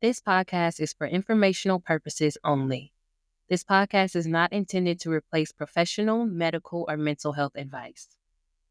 This podcast is for informational purposes only. This podcast is not intended to replace professional, medical, or mental health advice.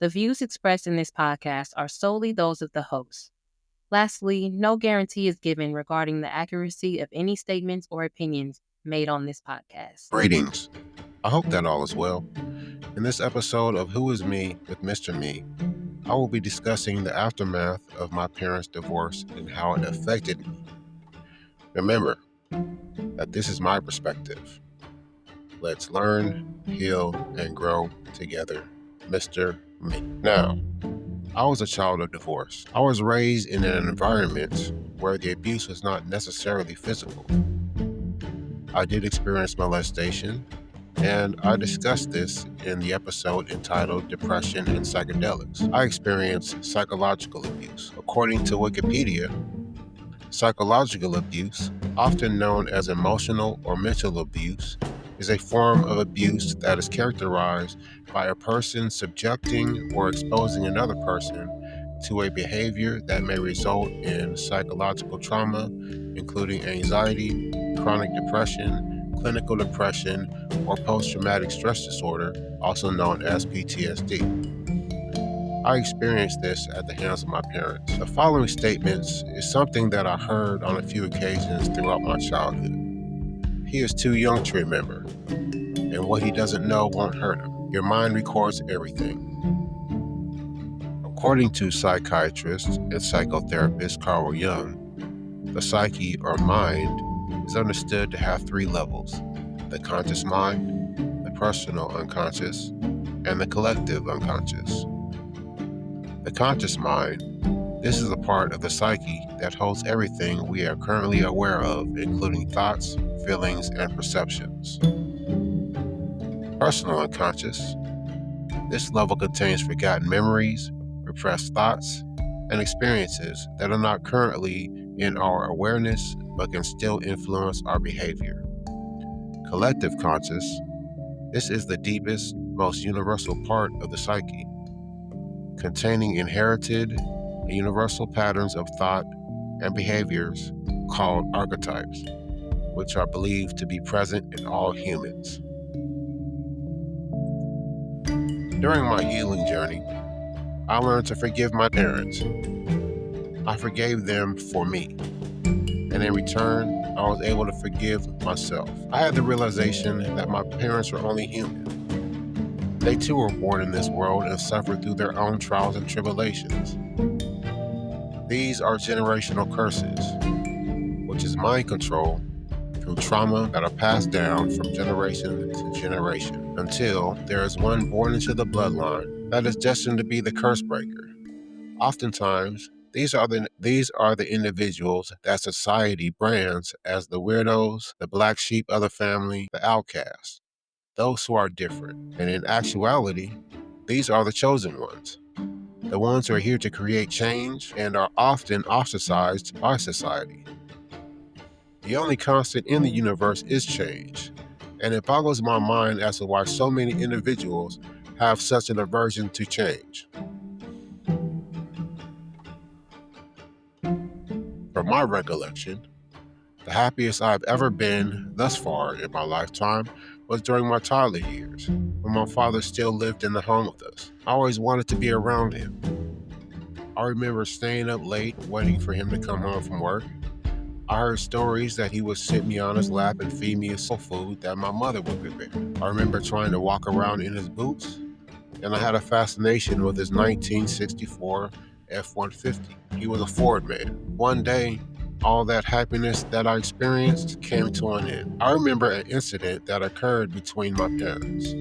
The views expressed in this podcast are solely those of the host. Lastly, no guarantee is given regarding the accuracy of any statements or opinions made on this podcast. Greetings. I hope that all is well. In this episode of Who Is Me with Mr. Me, I will be discussing the aftermath of my parents' divorce and how it affected me. Remember that this is my perspective. Let's learn, heal, and grow together. Mr. Me. Now, I was a child of divorce. I was raised in an environment where the abuse was not necessarily physical. I did experience molestation, and I discussed this in the episode entitled Depression and Psychedelics. I experienced psychological abuse. According to Wikipedia, psychological abuse, often known as emotional or mental abuse, is a form of abuse that is characterized by a person subjecting or exposing another person to a behavior that may result in psychological trauma, including anxiety, chronic depression, clinical depression, or post-traumatic stress disorder, also known as PTSD. I experienced this at the hands of my parents. The following statements is something that I heard on a few occasions throughout my childhood. He is too young to remember, and what he doesn't know won't hurt him. Your mind records everything. According to psychiatrist and psychotherapist Carl Jung, the psyche or mind is understood to have three levels: the conscious mind, the personal unconscious, and the collective unconscious. The conscious mind, this is a part of the psyche that holds everything we are currently aware of, including thoughts, feelings, and perceptions. Personal unconscious, this level contains forgotten memories, repressed thoughts, and experiences that are not currently in our awareness but can still influence our behavior. Collective conscious, this is the deepest, most universal part of the psyche, containing inherited and universal patterns of thought and behaviors called archetypes, which are believed to be present in all humans. During my healing journey, I learned to forgive my parents. I forgave them for me, and in return, I was able to forgive myself. I had the realization that my parents were only human. They too were born in this world and suffered through their own trials and tribulations. These are generational curses, which is mind control through trauma that are passed down from generation to generation until there is one born into the bloodline that is destined to be the curse breaker. Oftentimes, these are the individuals that society brands as the weirdos, the black sheep of the family, the outcasts, those who are different. And in actuality, these are the chosen ones, the ones who are here to create change and are often ostracized by society. The only constant in the universe is change, and it boggles my mind as to why so many individuals have such an aversion to change. From my recollection, the happiest I've ever been thus far in my lifetime was during my childhood years, when my father still lived in the home with us. I always wanted to be around him. I remember staying up late waiting for him to come home from work. I heard stories that he would sit me on his lap and feed me soul food that my mother would prepare. I remember trying to walk around in his boots, and I had a fascination with his 1964 F-150. He was a Ford man. One day, all that happiness that I experienced came to an end. I remember an incident that occurred between my parents.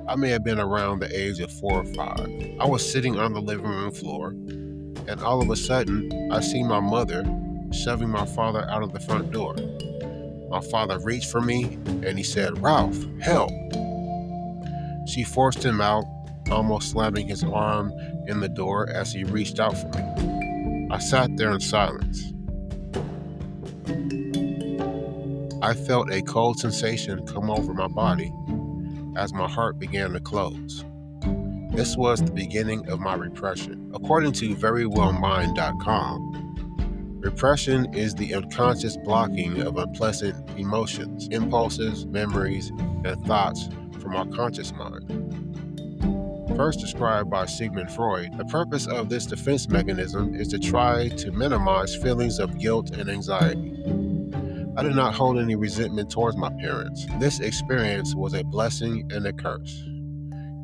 I may have been around the age of 4 or 5. I was sitting on the living room floor, and all of a sudden, I see my mother shoving my father out of the front door. My father reached for me, and he said, "Ralph, help." She forced him out, almost slamming his arm in the door as he reached out for me. I sat there in silence. I felt a cold sensation come over my body as my heart began to close. This was the beginning of my repression. According to verywellmind.com, Repression is the unconscious blocking of unpleasant emotions, impulses, memories, and thoughts from our conscious mind. First described by Sigmund Freud, the purpose of this defense mechanism is to try to minimize feelings of guilt and anxiety. I did not hold any resentment towards my parents. This experience was a blessing and a curse.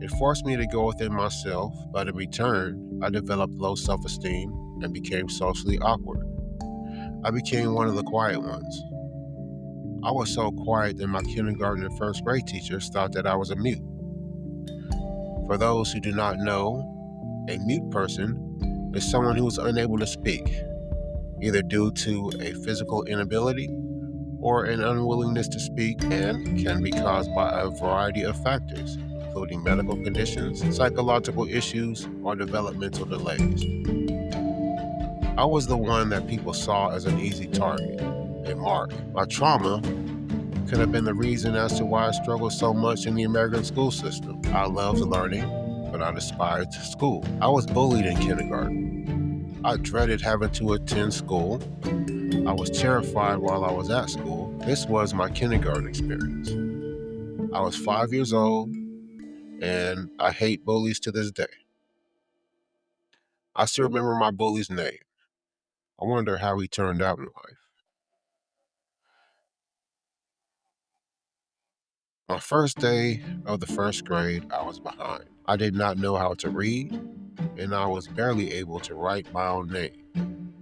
It forced me to go within myself, but in return, I developed low self-esteem and became socially awkward. I became one of the quiet ones. I was so quiet that my kindergarten and first grade teachers thought that I was a mute. For those who do not know, a mute person is someone who is unable to speak, either due to a physical inability or an unwillingness to speak, and can be caused by a variety of factors, including medical conditions, psychological issues, or developmental delays. I was the one that people saw as an easy target, a mark. My trauma could have been the reason as to why I struggled so much in the American school system. I loved learning, but I despised school. I was bullied in kindergarten. I dreaded having to attend school. I was terrified while I was at school. This was my kindergarten experience. I was 5 years old, and I hate bullies to this day. I still remember my bully's name. I wonder how he turned out in life. My first day of the first grade, I was behind. I did not know how to read, and I was barely able to write my own name.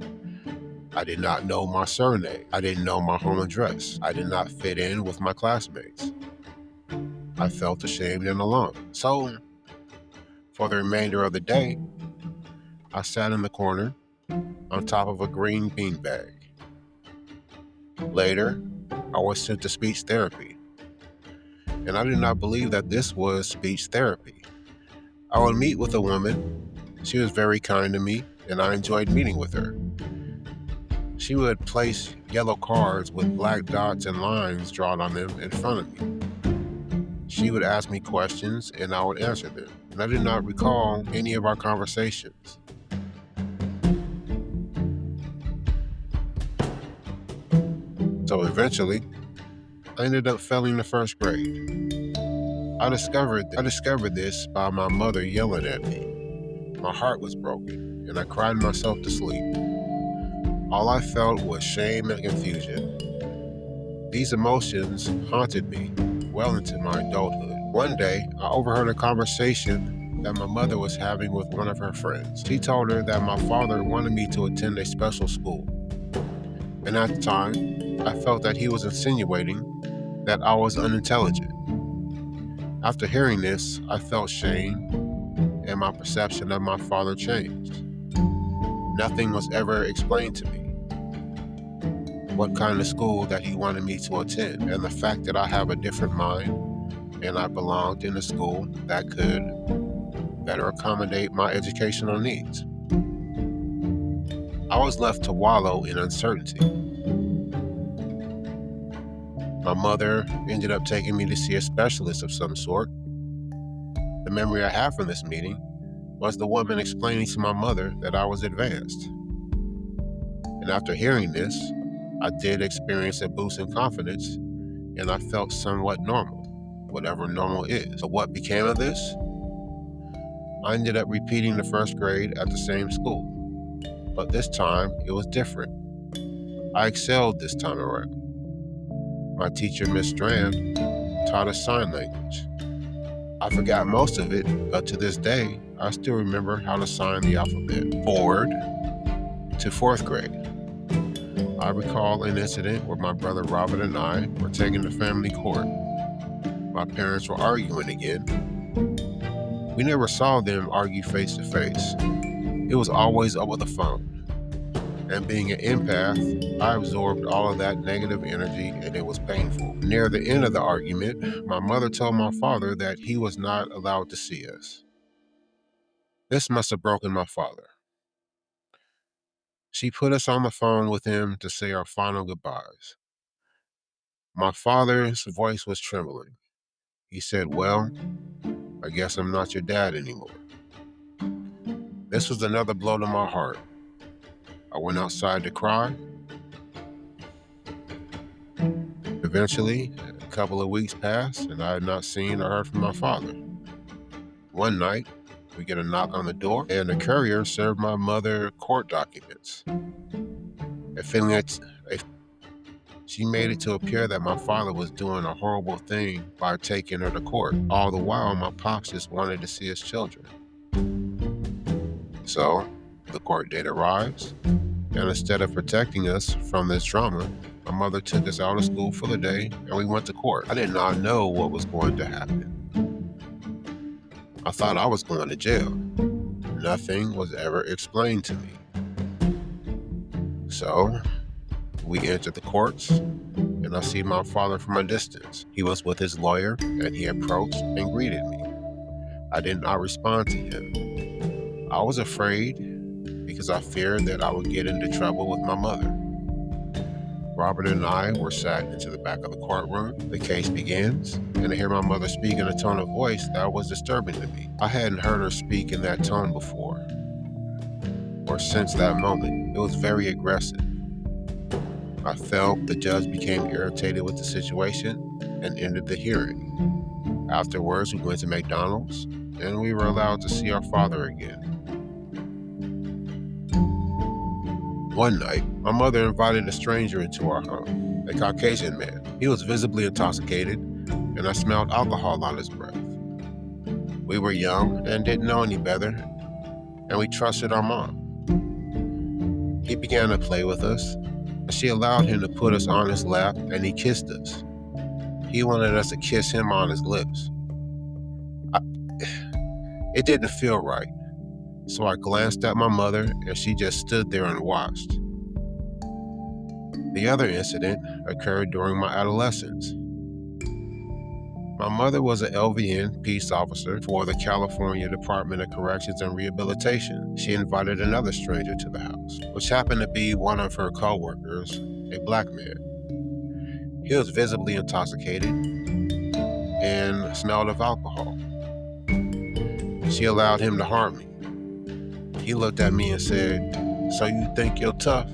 I did not know my surname. I didn't know my home address. I did not fit in with my classmates. I felt ashamed and alone. So, for the remainder of the day, I sat in the corner on top of a green beanbag. Later, I was sent to speech therapy, and I did not believe that this was speech therapy. I would meet with a woman. She was very kind to me, and I enjoyed meeting with her. She would place yellow cards with black dots and lines drawn on them in front of me. She would ask me questions, and I would answer them. And I did not recall any of our conversations. So eventually, I ended up failing the first grade. I discovered this by my mother yelling at me. My heart was broken, and I cried myself to sleep. All I felt was shame and confusion. These emotions haunted me well into my adulthood. One day, I overheard a conversation that my mother was having with one of her friends. She told her that my father wanted me to attend a special school. And at the time, I felt that he was insinuating that I was unintelligent. After hearing this, I felt shame, and my perception of my father changed. Nothing was ever explained to me. What kind of school that he wanted me to attend, and the fact that I have a different mind and I belonged in a school that could better accommodate my educational needs. I was left to wallow in uncertainty. My mother ended up taking me to see a specialist of some sort. The memory I have from this meeting was the woman explaining to my mother that I was advanced. And after hearing this, I did experience a boost in confidence, and I felt somewhat normal, whatever normal is. So what became of this? I ended up repeating the first grade at the same school, but this time it was different. I excelled this time around. My teacher, Miss Strand, taught us sign language. I forgot most of it, but to this day, I still remember how to sign the alphabet. Forward to fourth grade. I recall an incident where my brother Robert and I were taken to family court. My parents were arguing again. We never saw them argue face to face. It was always over the phone. And being an empath, I absorbed all of that negative energy, and it was painful. Near the end of the argument, my mother told my father that he was not allowed to see us. This must have broken my father. She put us on the phone with him to say our final goodbyes. My father's voice was trembling. He said, "Well, I guess I'm not your dad anymore." This was another blow to my heart. I went outside to cry. Eventually, a couple of weeks passed, and I had not seen or heard from my father. One night, we get a knock on the door, and the courier served my mother court documents. She made it to appear that my father was doing a horrible thing by taking her to court. All the while, my pops just wanted to see his children. So, the court date arrives, and instead of protecting us from this trauma, my mother took us out of school for the day, and we went to court. I did not know what was going to happen. I thought I was going to jail. Nothing was ever explained to me. So, we entered the courts, and I see my father from a distance. He was with his lawyer, and he approached and greeted me. I did not respond to him. I was afraid because I feared that I would get into trouble with my mother. Robert and I were sat into the back of the courtroom. The case begins, and I hear my mother speak in a tone of voice that was disturbing to me. I hadn't heard her speak in that tone before, or since that moment. It was very aggressive. I felt the judge became irritated with the situation and ended the hearing. Afterwards, we went to McDonald's, and we were allowed to see our father again. One night, my mother invited a stranger into our home, a Caucasian man. He was visibly intoxicated, and I smelled alcohol on his breath. We were young and didn't know any better, and we trusted our mom. He began to play with us, and she allowed him to put us on his lap, and he kissed us. He wanted us to kiss him on his lips. It didn't feel right. So I glanced at my mother, and she just stood there and watched. The other incident occurred during my adolescence. My mother was an LVN peace officer for the California Department of Corrections and Rehabilitation. She invited another stranger to the house, which happened to be one of her co-workers, a black man. He was visibly intoxicated and smelled of alcohol. She allowed him to harm me. He looked at me and said, "So you think you're tough?"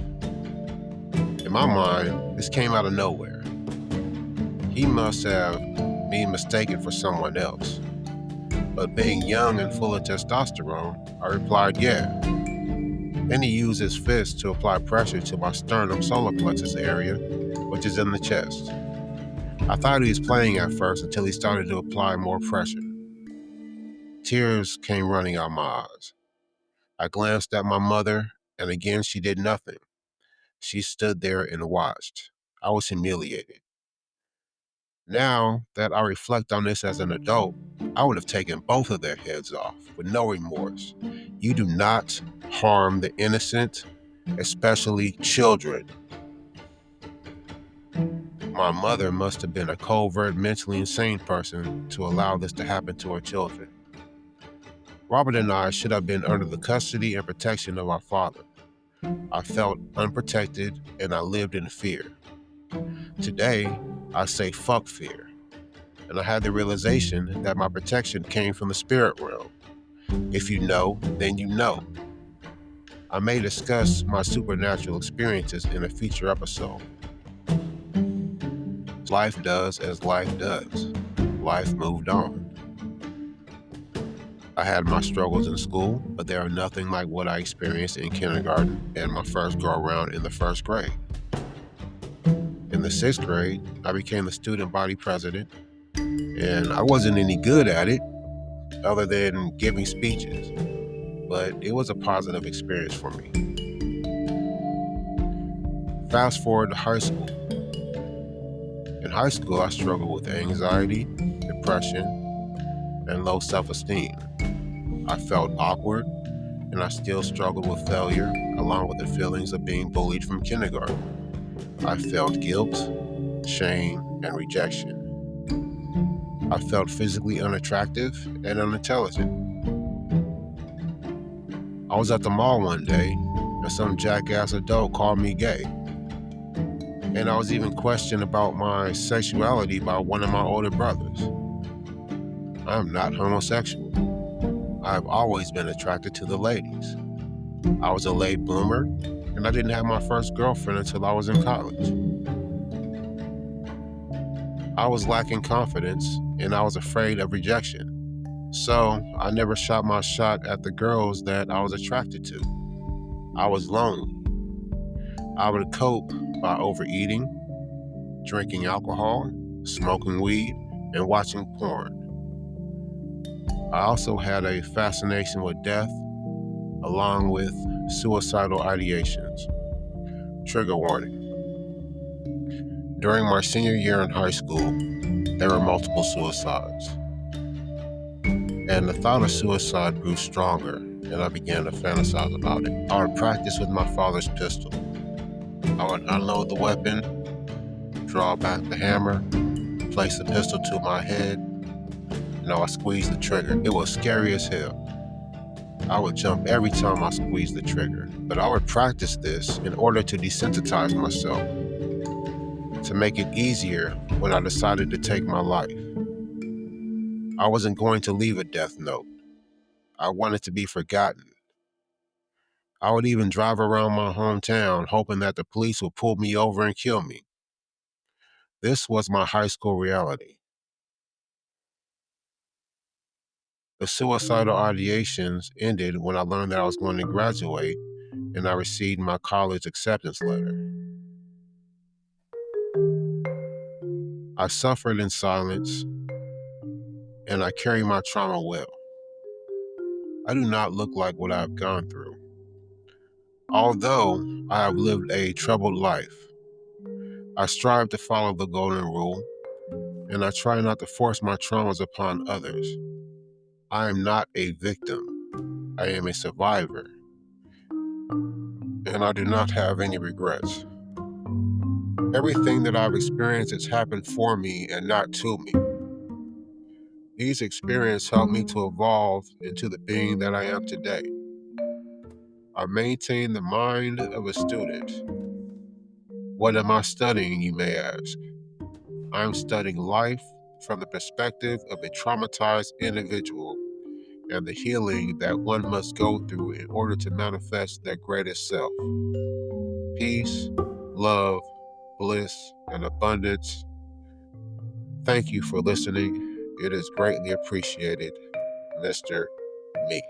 In my mind, this came out of nowhere. He must have been mistaken for someone else. But being young and full of testosterone, I replied, "Yeah." Then he used his fist to apply pressure to my sternum solar plexus area, which is in the chest. I thought he was playing at first until he started to apply more pressure. Tears came running out my eyes. I glanced at my mother, and again she did nothing. She stood there and watched. I was humiliated. Now that I reflect on this as an adult, I would have taken both of their heads off with no remorse. You do not harm the innocent, especially children. My mother must have been a covert, mentally insane person to allow this to happen to her children. Robert and I should have been under the custody and protection of our father. I felt unprotected and I lived in fear. Today, I say fuck fear. And I had the realization that my protection came from the spirit realm. If you know, then you know. I may discuss my supernatural experiences in a future episode. Life does as life does. Life moved on. I had my struggles in school, but they are nothing like what I experienced in kindergarten and my first go-around in the first grade. In the sixth grade, I became the student body president, and I wasn't any good at it other than giving speeches, but it was a positive experience for me. Fast forward to high school. In high school, I struggled with anxiety, depression, and low self-esteem. I felt awkward, and I still struggled with failure, along with the feelings of being bullied from kindergarten. I felt guilt, shame, and rejection. I felt physically unattractive and unintelligent. I was at the mall one day, and some jackass adult called me gay. And I was even questioned about my sexuality by one of my older brothers. I am not homosexual. I have always been attracted to the ladies. I was a late bloomer, and and I didn't have my first girlfriend until I was in college. I was lacking confidence, and I was afraid of rejection. So I never shot my shot at the girls that I was attracted to. I was lonely. I would cope by overeating, drinking alcohol, smoking weed, and watching porn. I also had a fascination with death, along with suicidal ideations. Trigger warning. During my senior year in high school, there were multiple suicides. And the thought of suicide grew stronger, and I began to fantasize about it. I would practice with my father's pistol. I would unload the weapon, draw back the hammer, place the pistol to my head, and I would squeeze the trigger. It was scary as hell. I would jump every time I squeezed the trigger, but I would practice this in order to desensitize myself, to make it easier when I decided to take my life. I wasn't going to leave a death note. I wanted to be forgotten. I would even drive around my hometown hoping that the police would pull me over and kill me. This was my high school reality. The suicidal ideations ended when I learned that I was going to graduate and I received my college acceptance letter. I suffered in silence and I carry my trauma well. I do not look like what I have gone through. Although I have lived a troubled life, I strive to follow the golden rule, and I try not to force my traumas upon others. I am not a victim. I am a survivor, and I do not have any regrets. Everything that I've experienced has happened for me and not to me. These experiences helped me to evolve into the being that I am today. I maintain the mind of a student. What am I studying, you may ask? I'm studying life from the perspective of a traumatized individual and the healing that one must go through in order to manifest their greatest self. Peace, love, bliss, and abundance. Thank you for listening. It is greatly appreciated, Mr. Me.